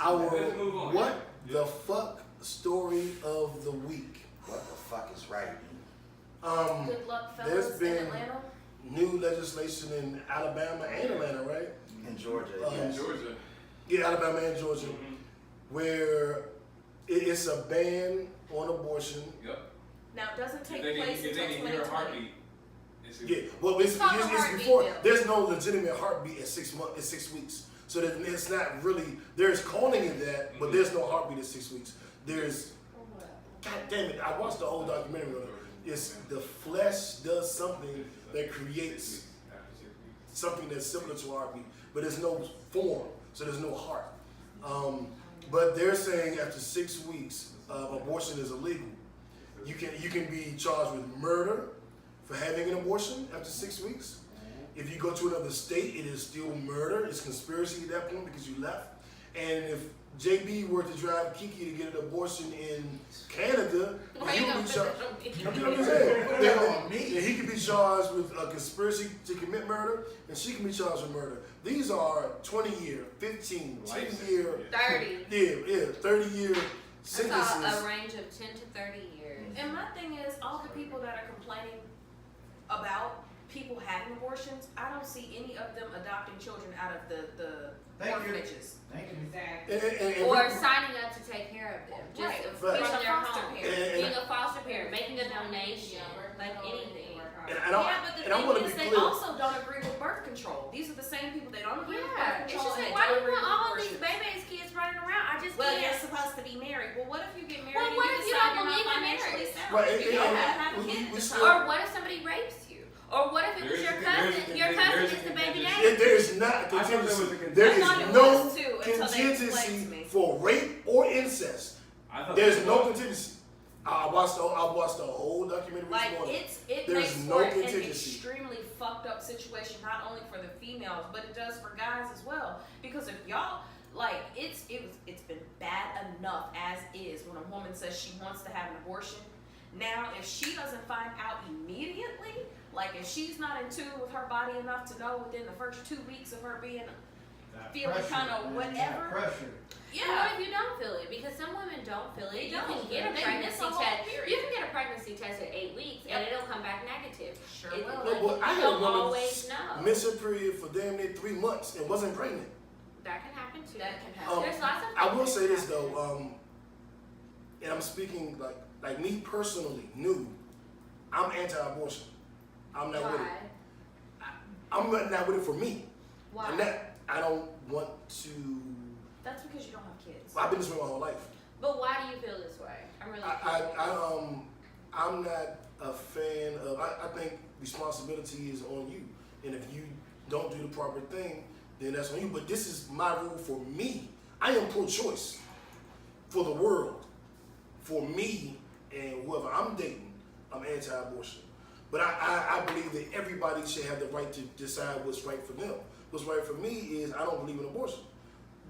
our what the fuck story of the week. What the fuck is right? Good luck, fellas, There's been in Atlanta. new legislation in Alabama and Atlanta, right? In Georgia, In yes. Georgia. Yeah, Alabama and Georgia, where it's a ban on abortion. Yep. Now, it doesn't take If place they until can hear a 2020. heartbeat. Yeah, well, it's called a heartbeat before. bill. There's no legitimate heartbeat at 6 months. It's 6 weeks, so that it's not really. There's calling it that, but there's no heartbeat at 6 weeks. There's, God damn it! I watched the whole documentary on it. It's the flesh does something that creates something that's similar to a heartbeat, but there's no form, so there's no heart. But they're saying after 6 weeks, abortion is illegal. You can be charged with murder for having an abortion after 6 weeks. If you go to another state, it is still murder. It's conspiracy at that point because you left. And if JB were to drive Kiki to get an abortion in Canada, he would be charged. You know what I'm saying? Then he could be charged with a conspiracy to commit murder, and she can be charged with murder. These are 20-year, 15, 10-year, 30. yeah, 30-year That's sentences. a range of 10 to 30 years. And my thing is, all the people that are complaining about people having abortions, I don't see any of them adopting children out of the Thank you. orphanages. Thank you. And Or signing up to take care of them. Just Right. being Right. their Foster home. parent. Being a foster parent, making a donation, like anything. Yeah, but the and I want thing to is, be they clear. also don't agree with birth control. These are the same people that don't agree with birth Yeah, it's control. just and like, they why do don't you agree want with all of these abortion. babies kids running around? I just Well, can't. you're supposed to be married. Well, what if you get married Well, and what you if you decide don't you're not believe in financially marriage? sound? Right, You and- can't have we- kids. we to still- start. Or what if somebody rapes you? Or what if it was There's your a- cousin? there's a- Your cousin there's a is the baby contingency. daddy. There is not a I thought there was a contingency. contingency. There I is thought it no was too, until they explained to contingency me. for rape or incest. I thought There's that no was- contingency. I watched the whole documentary Like this morning. it There's makes no for an contingency. extremely fucked up situation, not only for the females, but it does for guys as well. Because if y'all like it's been bad enough as is when a woman says she wants to have an abortion. Now, if she doesn't find out immediately, like if she's not in tune with her body enough to know within the first 2 weeks of her being feeling kind of whatever, Pressure. And what yeah. if you don't feel it? Because some women don't feel it. They You can don't. get a They pregnancy miss a whole test. period. You can get a pregnancy test at 8 weeks and Yep. it'll come back negative. Sure It- will. No, but I you had don't a woman always know. miss her period for damn near 3 months and wasn't pregnant. That can happen too. That can happen. There's lots of I will things say that this happen. though, and I'm speaking like me personally, I'm anti-abortion. I'm not with it. Why? I'm not with it for me. Why? And that I don't want to. That's because you don't have kids. I've been this way my whole life. But why do you feel this way? I'm really curious. I'm not a fan of. I think responsibility is on you, and if you don't do the proper thing, then that's on you. But this is my rule for me. I am pro-choice for the world. For me and whoever I'm dating, I'm anti-abortion. But I believe that everybody should have the right to decide what's right for them. What's right for me is I don't believe in abortion,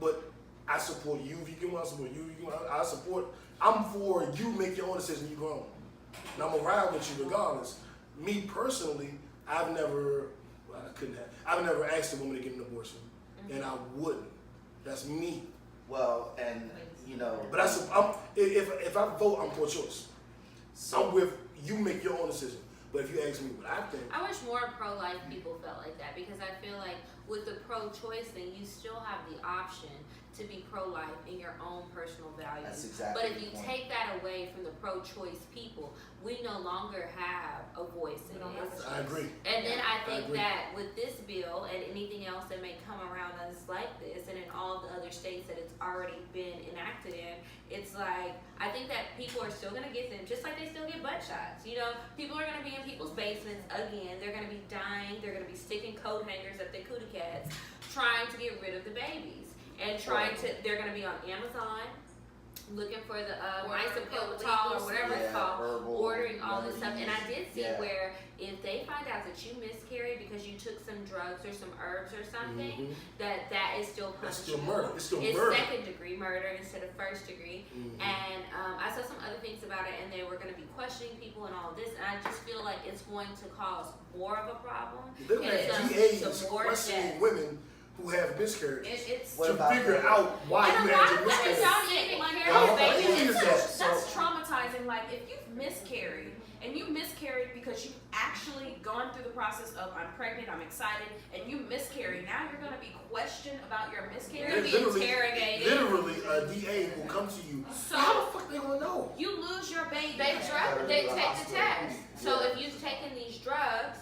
but I support you if you can. I support you. I support. I'm for you make your own decision. You grown, and I'm gonna ride with you regardless. Me personally, I've never asked a woman to get an abortion, and I wouldn't. That's me. Well, and But if I vote, I'm pro-choice. I'm with you make your own decision. But if you ask me what I think, I wish more pro-life people felt like that because I feel like with the pro-choice thing, you still have the option to be pro-life in your own personal values. That's exactly But if the you point. take that away from the pro-choice people, we no longer have a voice in this. I agree. And then I think agree. that with this bill and anything else that may come around us like this, and in all the other states that it's already been enacted in, it's like I think that people are still gonna get them, just like they still get butt shots. People are gonna be in people's basements again. They're gonna be dying. They're gonna be sticking coat hangers at their cootie cats, trying to get rid of the babies, and they're gonna be on Amazon. Looking for the isoprotol or whatever it's called, herbal ordering all this stuff. And I did see Yeah. where if they find out that you miscarried because you took some drugs or some herbs or something, that is still punishable. That's still murder. It's still It's murder. second degree murder instead of first degree. And I saw some other things about it, and they were going to be questioning people and all this. And I just feel like it's going to cause more of a problem. They and have some DAs more questioning deaths. women who have miscarriages It's What to about figure the- out why and you a lot had of your women miscarriage. don't even Like, care. Well, Baby, what is that? that's traumatizing. Like if you've miscarried and you miscarried because you've actually gone through the process of I'm pregnant, I'm excited, and you miscarry. Now you're gonna be questioned about your miscarriage. You're gonna be interrogated. Literally, a DA will come to you. So How the fuck they gonna know? you lose your baby. They they to the take the hospital. test. So Yeah. if you've taken these drugs,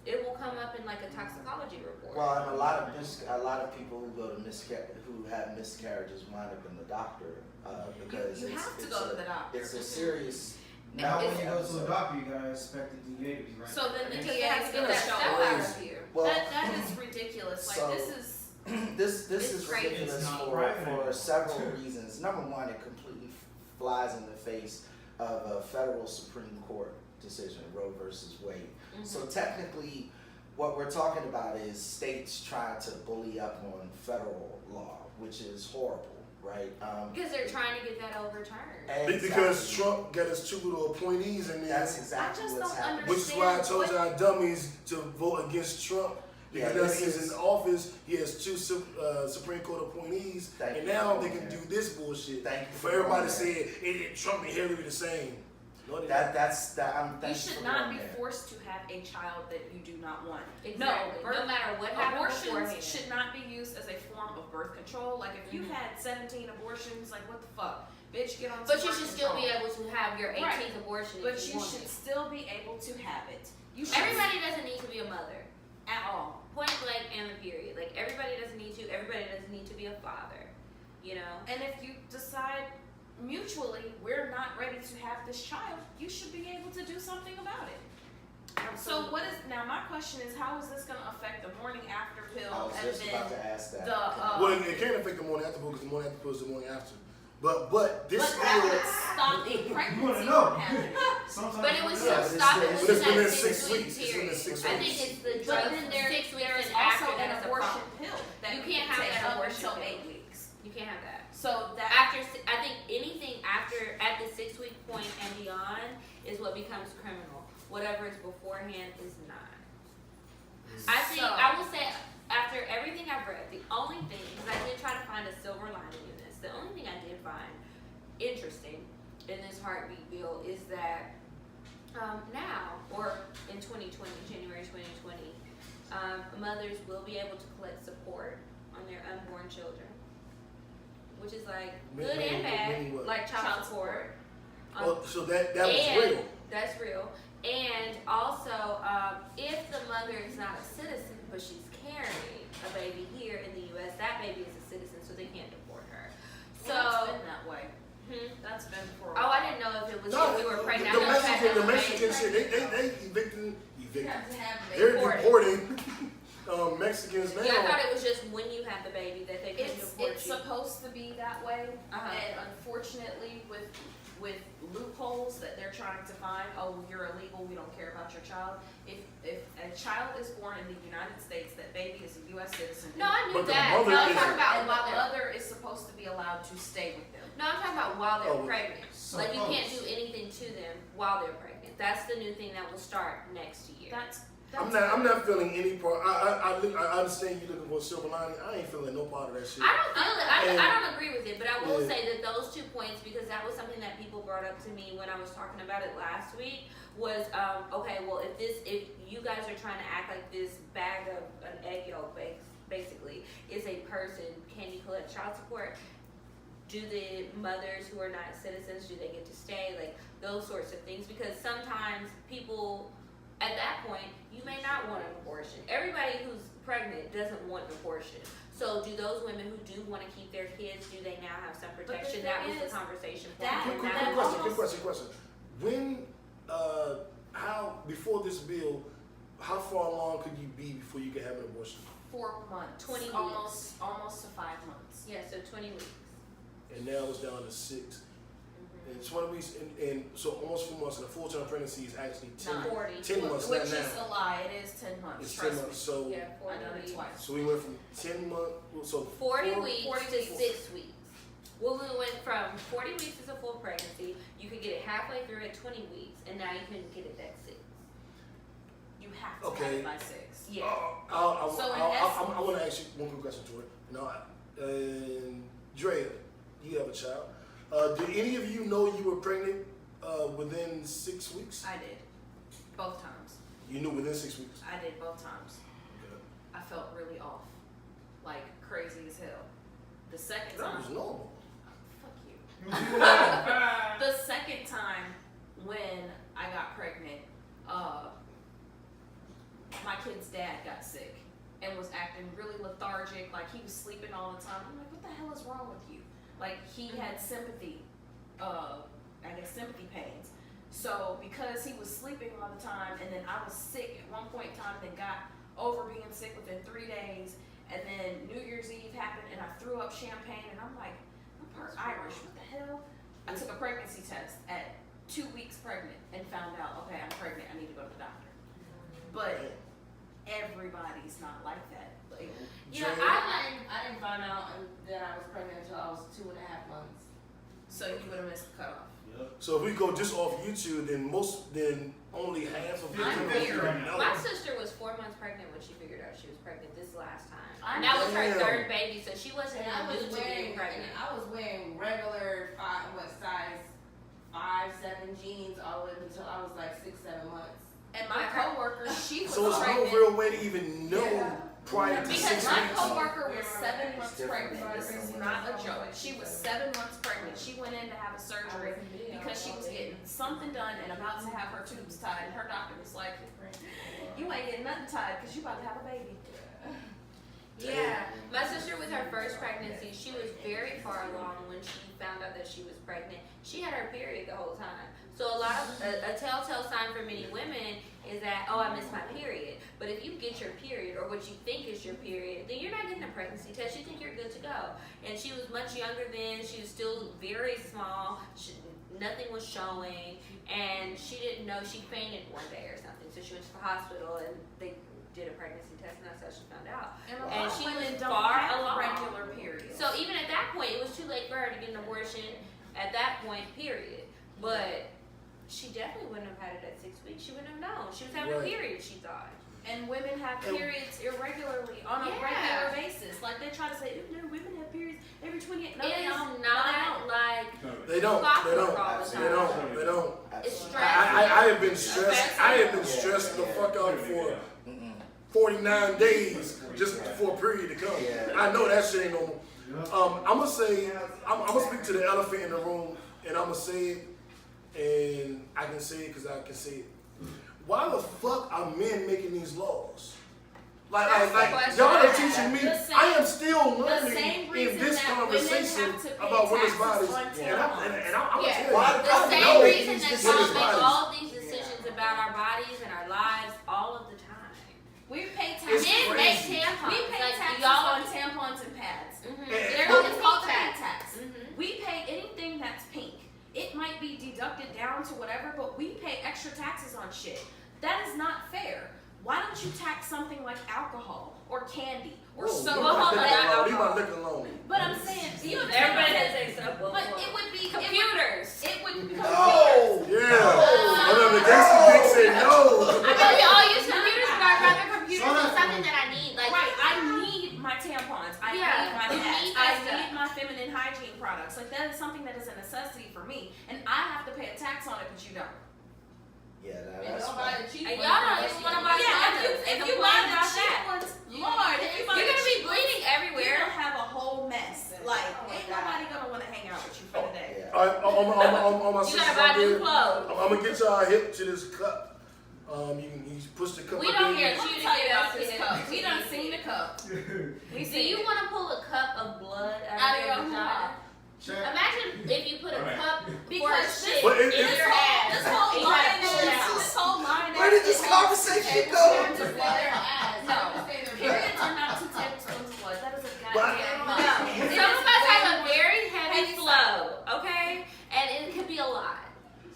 it will come up in like a toxicology report. Well, and a lot of people who go to who have miscarriages wind up in the doctor because you it's, have to it's go a, to the doctor. It's a serious. Now, when It's- you go to the doctor, you gotta expect the DA to be right. So then the Because DA they have is to get gonna that show stuff up. out of you. Well, That is ridiculous. Like So- this is. this It's is crazy. ridiculous It's not for private anymore. several reasons. Number one, it completely flies in the face of a federal Supreme Court decision, Roe versus Wade. So technically, what we're talking about is states trying to bully up on federal law, which is horrible, right? Because they're trying to get that overturned. Because exactly. Trump got his two little appointees in there. That's exactly I just what's don't happening. Which is why I told Understand y'all dummies to vote against Trump. Yeah, Because now this he's is- in office, he has two Supreme Court appointees, Thank and you now for they going can there. do this bullshit. Thank you For for everybody going saying Trump and Hillary the same. No, they That's I'm You thank should for not going be there. forced to have a child that you do not want. Exactly. No, No matter what happened abortions beforehand. should not be used as a form of birth control. Like if you've had 17 abortions, like what the fuck, bitch, get on. But some you birth should still be control. able to have your 18th Right. abortion But if you you want should it. still be able to have it. You should Everybody doesn't need to be a mother. at all. Point blank and the period. Like everybody doesn't need to. Everybody doesn't need to be a father. You know. And if you decide mutually we're not ready to have this child, you should be able to do something about it. So what is now? My question is, how is this going to affect the morning after pill I was and just about to then ask that. the? Well, it can't affect the morning after pill because the morning after pill is the morning after. But this But that bill, would stop a pregnancy You wanna know. from happening. Sometimes But it you would don't still know. but stop it it's- but it's within within that 6 6 week weeks. It's within period. 6 I think weeks. it's the But drug then 6 weeks there's and also after an that is a abortion problem. pill that You can't have take that up abortion until pill. 8 weeks. You can't have that. So that I think anything after at the 6 week point and beyond is what becomes criminal. Whatever is beforehand is not. I think So- I will say after everything I've read, the only thing because I did try to find a silver lining in this. The only thing I did find interesting in this heartbeat bill is that now or in 2020, January 2020, mothers will be able to collect support on their unborn children, which is like good Meaning and bad, what? like child support. So that was and real. That's real. And also, if the mother is not a citizen, but she's carrying a baby here in the U.S., that baby is a citizen, so they can't deport her. So, that's been that way. That's been for. Oh, I didn't know if it was No, if you were pregnant. the I know you had to Mexican have a shit, baby. they evicting. They They're deported. deporting Mexicans now. Yeah, I thought it was just when you had the baby that they couldn't deport It's you. supposed to be that way, Uh-huh. and unfortunately, with loopholes that they're trying to find, oh, you're illegal, we don't care about your child. If a child is born in the United States, that baby is a U.S. citizen. No, I knew But the that. mother No, I'm is- talking about and while the they're. mother is supposed to be allowed to stay with them. No, I'm talking about while they're Oh, pregnant. so Like you can't close. do anything to them while they're pregnant. That's the new thing that will start next year. That's I'm not feeling any part. I understand you looking for a silver lining. I ain't feeling no part of that shit. I don't feel it. And- I don't agree with it, but I will Yeah. say that those 2 points, because that was something that people brought up to me when I was talking about it last week, was okay. Well, if you guys are trying to act like this bag of an egg yolk basically is a person, can you collect child support? Do the mothers who are not citizens, do they get to stay? Like those sorts of things, because sometimes people. At that point, you may not want an abortion. Everybody who's pregnant doesn't want an abortion. So do those women who do want to keep their kids, do they now have some the protection? thing That was is, the conversation point. that- Quick that question. When, how before this bill, how far along could you be before you could have an abortion? 4 months, 20 weeks. almost to 5 months. Yeah, so 20 weeks. And now it's down to 6. And 20 weeks, and so almost 4 months. And a full-term pregnancy is actually 10, 40. 10 months Which not is now. a lie. It is 10 months. It's trust 10 months. me. So Yeah, I 40 done it weeks. twice. so we went from 10 months. So 40 4 weeks 40 to weeks. 6 weeks. Well, we went from 40 weeks is a full pregnancy. You could get it halfway through at 20 weeks, and now you can get it at 6. you have to Okay. have it by 6. Yeah. So in I want to ask you one quick question, Tori. And Drea, you have a child. Did any of you know you were pregnant within 6 weeks? I did. Both times. You knew within 6 weeks. I did both times. Okay. I felt really off. Like crazy as hell. The second That time. was normal. Fuck you. The second time when I got pregnant, my kid's dad got sick and was acting really lethargic, like he was sleeping all the time. I'm like, what the hell is wrong with you? Like he had sympathy, sympathy pains. So because he was sleeping all the time, and then I was sick at one point in time, then got over being sick within 3 days, and then New Year's Eve happened, and I threw up champagne, and I'm like, I'm part Irish, what the hell? I took a pregnancy test at 2 weeks pregnant and found out, okay, I'm pregnant, I need to go to the doctor. But everybody's not like that. Like, Yeah, I didn't find out that I was pregnant until I was 2.5 months. so you would have missed the cutoff. So if we go just off YouTube, then only half of I'm people weird. know. My sister was 4 months pregnant when she figured out she was pregnant this last time. I'm And that was her Damn. third baby, so she wasn't And I was even new to being pregnant. wearing regular size 5'7" jeans all the way until I was like 6-7 months. And my coworker, she was So it's no pregnant. real way to even know Yeah. prior to Because 6 my weeks. coworker was 7 months different. pregnant. This is not a joke. She was 7 months pregnant. She went in to have a surgery because she was getting something done and about to have her tubes tied. And her doctor was like, you ain't getting nothing tied because you about to have a baby. Yeah, my sister with her first pregnancy, she was very far along when she found out that she was pregnant. She had her period the whole time. So a lot of a telltale sign for many women is that, oh, I missed my period. But if you get your period, or what you think is your period, then you're not getting a pregnancy test. You think you're good to go. And she was much younger then. She was still very small. Nothing was showing, and she didn't know. She fainted one day or something, so she went to the hospital and they did a pregnancy test, and that's how she found out. And she was far along. Regular periods. So even at that point, it was too late for her to get an abortion at that point, period. But she definitely wouldn't have had it at 6 weeks. She wouldn't have known. She was having a Right. period, she thought. And women have periods irregularly on a regular basis. Like they try to say, no, women have periods every 28. No, It they is don't. not like They don't. clockwork all the They time. don't. They don't. It's Absolutely. stressful. I have been stressed. I have been stressed the fuck out for 49 days just for a period to come. Yeah. I know that shit ain't normal. I'm gonna speak to the elephant in the room, and I'm gonna say it, and I can say it because I can say it. Why the fuck are men making these laws? Like question y'all I are have. teaching me. The same- I am still The learning same in reason this that conversation women have to pay about women's taxes bodies, on and I'm gonna Yeah. tell you, The I same know reason these that women's y'all make bodies. all these decisions about our bodies and our lives all of the time. We pay It's taxes. Men make crazy. tampons. We pay Like, taxes y'all on tampons and pads. Mhm. And- They're Well, It's gonna called pay pay tax. tax. Mhm. We pay anything that's pink. It might be deducted down to whatever, but we pay extra taxes on shit. That is not fair. Why don't you tax something like alcohol or candy or Whoa, soda? leave my liquor alone. Leave my alcohol. liquor alone. But I'm saying, you Everybody does say so. But it would be Computers. It would be No! Yeah. And then the gangster dick said no. I know we all use computers, but I'd rather computers than something that I need. Like, Right, I need my tampons. I Yeah, need my you pads. need I that stuff. need my feminine hygiene products. Like that is something that is a necessity for me, and I have to pay a tax on it, but you don't. Yeah, And that's don't buy fine. the cheap And ones. y'all don't even wanna buy Yeah, condoms if and you complain buy the about cheap that. ones, Lord, if you buy You're the gonna be cheap bleeding ones, you're everywhere. gonna have a whole mess. Like, Oh my ain't God. nobody gonna want to hang out with you for the day. Yeah. All right, on my You sister gotta buy right new there, clothes. I'm gonna get y'all hip to this cup. You push the cup We up don't in. hear Let you me to tell you get about us this in. cup. We done seen the cup. We Do seen you it. want to pull a cup of blood Out out of of your your vagina? Imagine if you put a cup for Because shit But in it- your ass. This whole and you gotta line pull it out. this whole line Where did this conversation go? No, periods are not 2 tablespoons of blood. That is a goddamn No. no. Some of us have a very heavy flow, okay? And it could be a lot.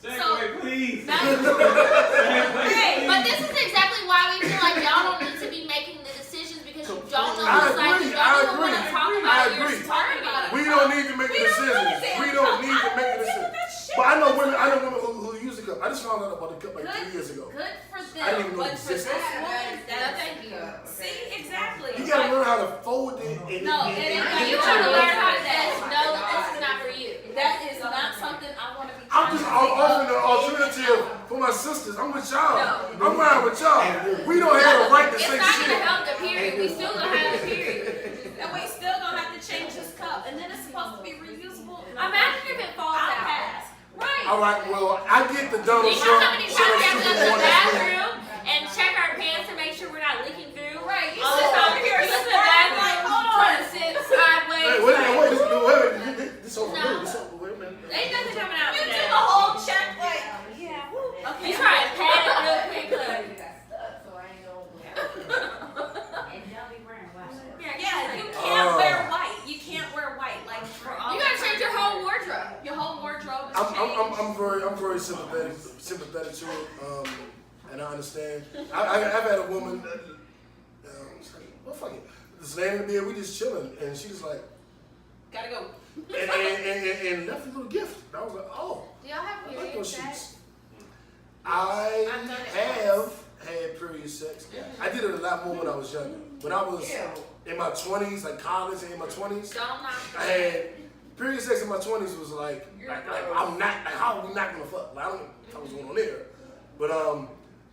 Segway, please. Hey, but this is exactly why we feel like y'all don't need to be making the decisions because you don't know I what's like, agree, you I don't know what agree, to talk I about, you're agree. talking about it. We don't need to make the decisions. We don't need to make the decisions. But I know women who use the cup. I just just found out about the cup like 3 years ago. Good for them. I didn't even know but it for this existed. woman, No, thank you. see, exactly. You gotta learn how to fold it and No, it ain't You You trying to know learn how to that. say, no, this is not for you. That is not something I want to be. I'm just offering an alternative for my sisters. I'm with y'all. I'm riding with y'all. We don't have a right to It's say not shit. gonna help the period. We still gonna have a period. And we still gonna have to change this cup, and then it's supposed to be reusable. Imagine if it falls I'll out. pass. Right. All right, well, I get the Donald You know Trump. how many times we have to go to the bathroom and check our pants to make sure we're not leaking through? Right. You All sit the time. over here You listen to squirting, bathroom, like, hold on. trying to sit sideways. Hey, wait, this over No. This over with, man. Ain't nothing coming out You do today. the whole check, like, yeah. Woo. Okay. You try to pat it real quick, like, Yeah, you can't wear white. You can't wear white. Like for all. you gotta change your whole wardrobe. Your whole wardrobe is I'm very sympathetic to it, and I understand. I've had a woman, well, fuck it, just laying in the bed, we just chilling, and she was like, Gotta go. and left a little gift. And I was like, oh, Do y'all have I like period those sex? sheets. I I've done it have had period sex. I did it a lot more when I was younger. When I was in my 20s, like college and in my 20s, Don't knock I had period sex in my 20s was like I'm not, like, how are we not gonna fuck? Like, I don't know what's going on there. But,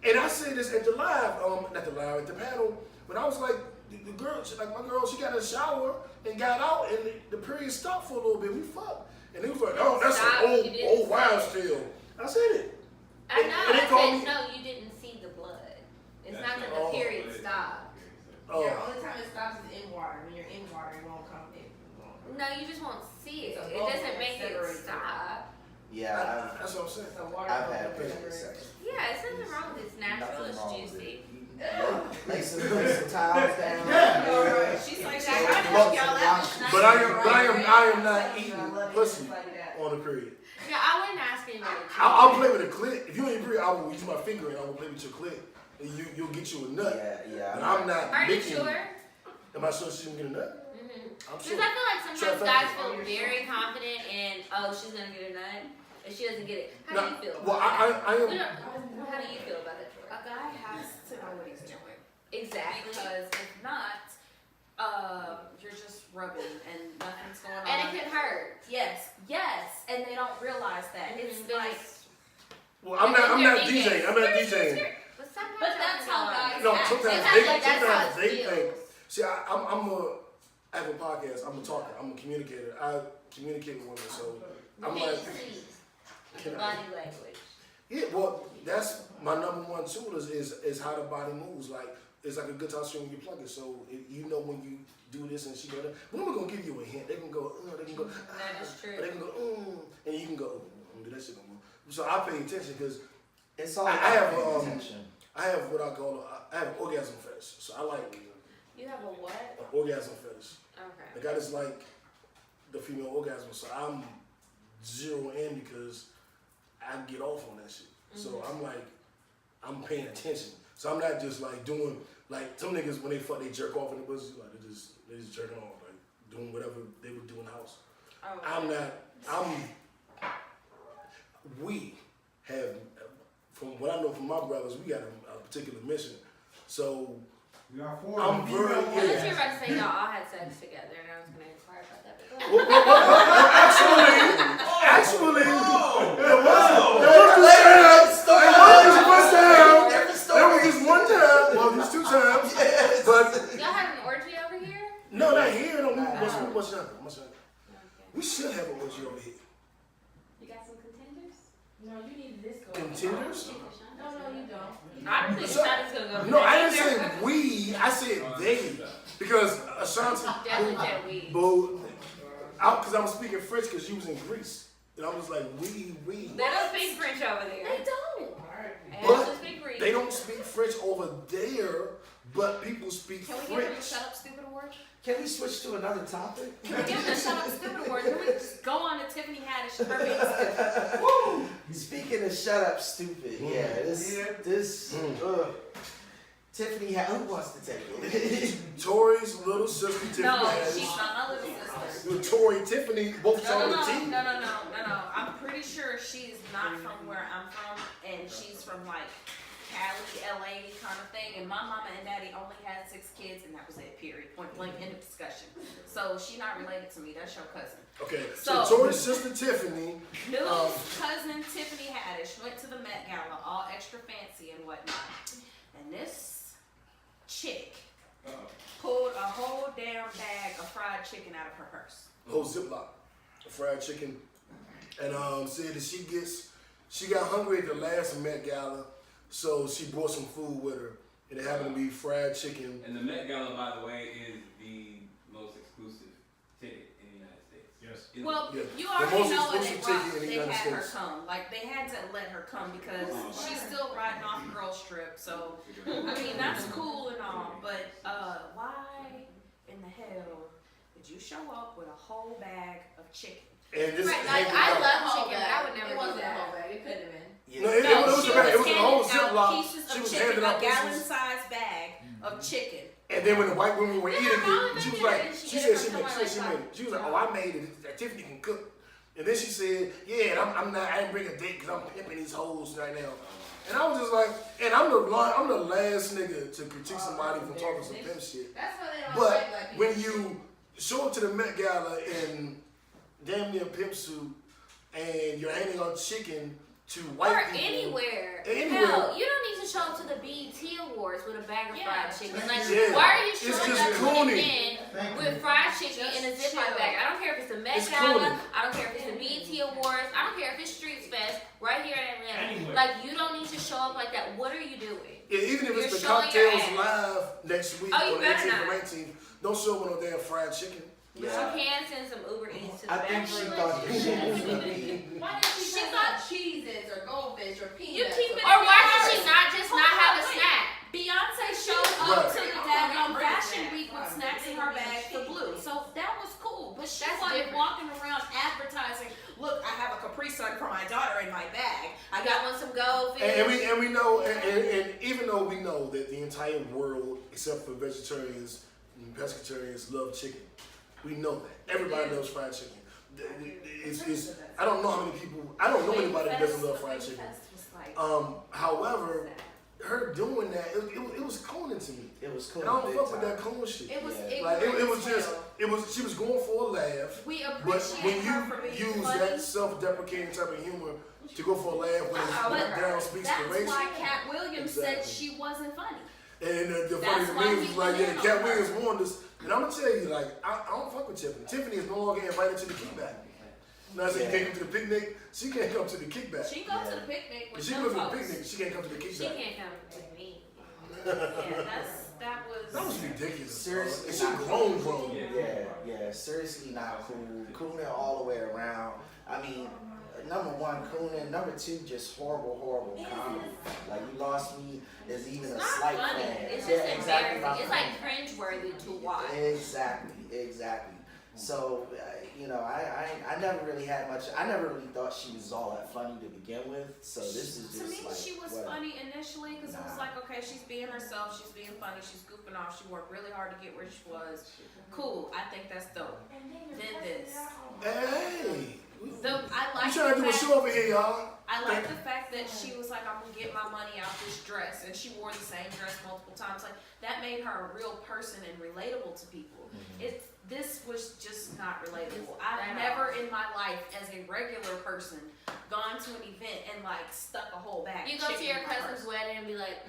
and I say this at the live, not the live, at the panel, when I was like, the girl, my girl, she got in the shower and got out, and the period stopped for a little bit. We fucked. And he was like, oh, that's Stop. an You didn't old say wives' it. tale. I said it. I And know. they I call said me- no. You didn't see the blood. It's That's not that all. the period stopped. Oh, The only time it stops is in water. When you're in water, it won't come in. No, you just won't see it. It's a It bubble doesn't make it separates it. stop. Yeah, that's what I'm saying. So water I've bubble had period separates. sex. Yeah, it's nothing wrong with it. It's natural. Nothing It's wrong with juicy. it. Lay some towels down. She's like, So I it gotta help looks y'all and out. washes. But I am not eating pussy on the period. Yeah, I wouldn't ask anybody. to. I'll play with a clit. If you ain't period, I will use my finger and I will play with your clit. And you'll get you a nut. Yeah. But I'm not Are you licking. sure? Am I sure she's gonna get a nut? I'm Because sure. I feel like sometimes Sure, guys thank feel very confident in, oh, she's gonna get a nut, and she doesn't get it. How do you feel? Well, about I that? am. How do you feel about that, Troy? A guy has to know what he's doing. Exactly. Because if not, you're just rubbing and nothing's going on. And it can hurt. Yes, and they don't realize that. It's like, Well, I'm not DJing. I'm not DJing. But sometimes but that's how guys No, act. sometimes That's how it they feels. think. See, I have a podcast. I'm a talker. I'm a communicator. I communicate with women, so I'm Can like, you see the body language? yeah. Well, that's my number one tool is how the body moves. Like it's like a guitar string when you plug it. So you know when you do this and she go that. Women gonna give you a hint. They can go. They can go. That is true. They can go. And you can go. Do that shit no more. So I pay attention because It's all I about have, paying attention. I have what I call I have an orgasm fetish. So I like You have a what? an orgasm fetish. Okay. Like I just like the female orgasm. So I'm zero in because I get off on that shit. So I'm like, I'm paying attention. So I'm not just like doing like some niggas when they fuck they jerk off in the pussy like they just jerking off like doing whatever they would do in the house. Oh, I'm not. We have, from what I know from my brothers, we got a particular mission. So We are for I'm the very- I thought you were yeah. about to say y'all all had sex together, and I was going to inquire about that. But go ahead. well, actually, there was just one time. Well, there's two times. But Y'all had an orgy over here? no, not here. No, much younger. Okay. We should have an orgy over here. You got some contenders? No, you need this go. Contenders? No, you don't. I don't think So- Shonda's going to go. No, I didn't say we. I said they. Because Ashanti. Definitely said we. Because I was speaking French because you was in Greece. And I was like, we. They don't speak French over there. they don't. They But also speak Greek. They don't speak French over there, but people speak Can we give him a French. shut up stupid award? Can we switch to another topic? Can we give him a shut up stupid award? Can we just go on to Tiffany Haddish? Her being stupid. Speaking of shut up, stupid. Yeah, this. Tiffany, who wants to take it? Tori's little sister Tiffany No, Haddish. she's not my little sister. With Tori, Tiffany, both No, on no, the no, team. no, no, no, no, no. I'm pretty sure she's not from where I'm from, and she's from like Cali, LA kind of thing. And my mama and daddy only had 6 kids, and that was it. Period. Point blank. End of discussion. So she's not related to me. That's your cousin. Okay, So- so Tori's sister Tiffany. New's cousin Tiffany Haddish went to the Met Gala, all extra fancy and whatnot, and this chick pulled a whole damn bag of fried chicken out of her purse. Whole Ziploc of fried chicken, and said that she got hungry at the last Met Gala, so she brought some food with her, and it happened to be fried chicken. And the Met Gala, by the way, is the most exclusive ticket in the United States. Yes. Well, Yeah. you The already most know when they exclusive brought, ticket in the they United had her States. come. Like, they had to let her come because she's still riding off girl strip. So, I mean, that's cool and all, but why in the hell did you show up with a whole bag of chicken? And this Right, like, hanging I out. love Whole chicken, bag. but I would never It do wasn't a that. whole bag. It could have been. No, it was she a bag. It was a whole handing out Ziploc. pieces She of was chicken, handing a out pieces. gallon-sized bag of chicken. And then when the white women were eating how it, she was did like, she she get said it she from made somewhere it. She was like, oh, I made it. That Tiffany can cook. And then she said, yeah, and I didn't bring a date because I'm pimping these hoes right now. And I was just like, and I'm the last nigga to critique somebody for talking some pimp shit. That's why they don't But like black people. when you show up to the Met Gala in damn near pimp suit and you're handing out chicken to white Or people. anywhere. Anywhere. Hell, you don't need to show up to the BET Awards with a bag of Yeah. fried chicken. Like, Yeah. why are you It's showing just up to corny. an event with fried chicken in a Just Ziploc chill. bag? I don't care if it's the Met It's Gala. corny. I don't care if it's the BET Awards. I don't care if it's Streets Fest right here in Atlanta. Anywhere. Like, you don't need to show up like that. What are you doing? Yeah, even if it's You're the showing your cocktails ass. live next week Oh, you on the better 18th or not. 19th, don't show up with no damn fried chicken. But you can send some Uber Eats to the I back think she room. thought the shit was gonna be. Why did she She pass thought- out cheeses or goldfish or peanuts? You keep it Or why in did she not just not have a Wait. snack? Beyonce showed up Right. to the daggone fashion week with snacks in her bag for Blue. So that was cool. But she That's wasn't different. walking around advertising, look, I have a Capri Sun for my daughter in my bag. I got one some goldfish. And we know, and even though we know that the entire world, except for vegetarians and pescatarians, love chicken. We know that. Everybody loves fried chicken. I don't know how many people, I don't know anybody that doesn't love fried chicken. However, her doing that, it was cooning to me. It was cool. And I don't big fuck with time. that coon shit. It was Yeah. Like, ignorant it was as just, hell. she was going for a laugh. We But appreciate when her for being you use funny. that self-deprecating type of humor to go for a laugh when it's But down speaks to that's race, why Cat Williams said Exactly. she wasn't funny. and the That's funny why thing he is like, went yeah, in on Cat her. Williams warned us, and I'm gonna tell you, like, I don't fuck with Tiffany. Tiffany is no longer invited to the kickback. Now, so you can't come to the picnic. She can't come to the kickback. She goes to the picnic If with she them goes to the folks. picnic, she can't come to the She kickback. can't come with me. Yeah, that was. That was ridiculous. Seriously, Bro. And she not grown. Yeah, seriously not cool. Cooning all the way around. I mean, number one, cooning. Number two, just horrible comedy. Like, You Lost Me is even a It's not slight funny. fan. It's Yeah, just exactly, embarrassing. not It's funny. like cringeworthy to watch. Exactly. So, I never really had much. I never really thought she was all that funny to begin with. So this is To just me, like she was whatever. funny initially because it was Nah. like, okay, she's being herself, she's being funny, she's goofing off, she worked really hard to get where she was. Cool, I think that's dope. Then this. Hey, I you like trying to do a the fact, show over here, y'all? I like the fact that she was like, I'm gonna get my money out this dress, and she wore the same dress multiple times. Like that made her a real person and relatable to people. This was just not relatable. I've never in my life, as a regular person, gone to an event and like stuck a whole bag. You of go to chicken your in my cousin's purse. wedding and be like,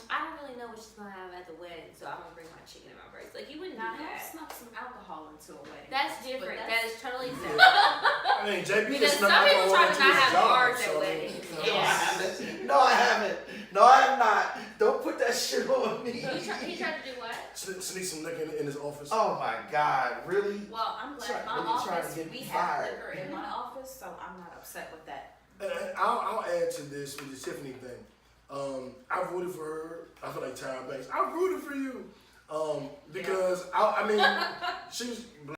I don't really know what she's gonna have at the wedding, so I'm gonna bring my chicken in my purse. Like, you wouldn't do Now, I've that. snuck some alcohol into a wedding. That's But different. that's- That is totally separate. I mean, JB Because just snuck some people alcohol try to into not his have job, cards at so, I mean, weddings. No, I haven't. No, I haven't. No, I have not. Don't put that shit on me. He tried to do what? Sneak some liquor in his office. Oh my God, really? Well, I'm glad Try- my really trying to office, get we me have fired. liquor in my office, so I'm not upset with that. And I'll add to this with the Tiffany thing. I voted for her. I feel like Tyra Banks. I rooted for you. Because I mean, she was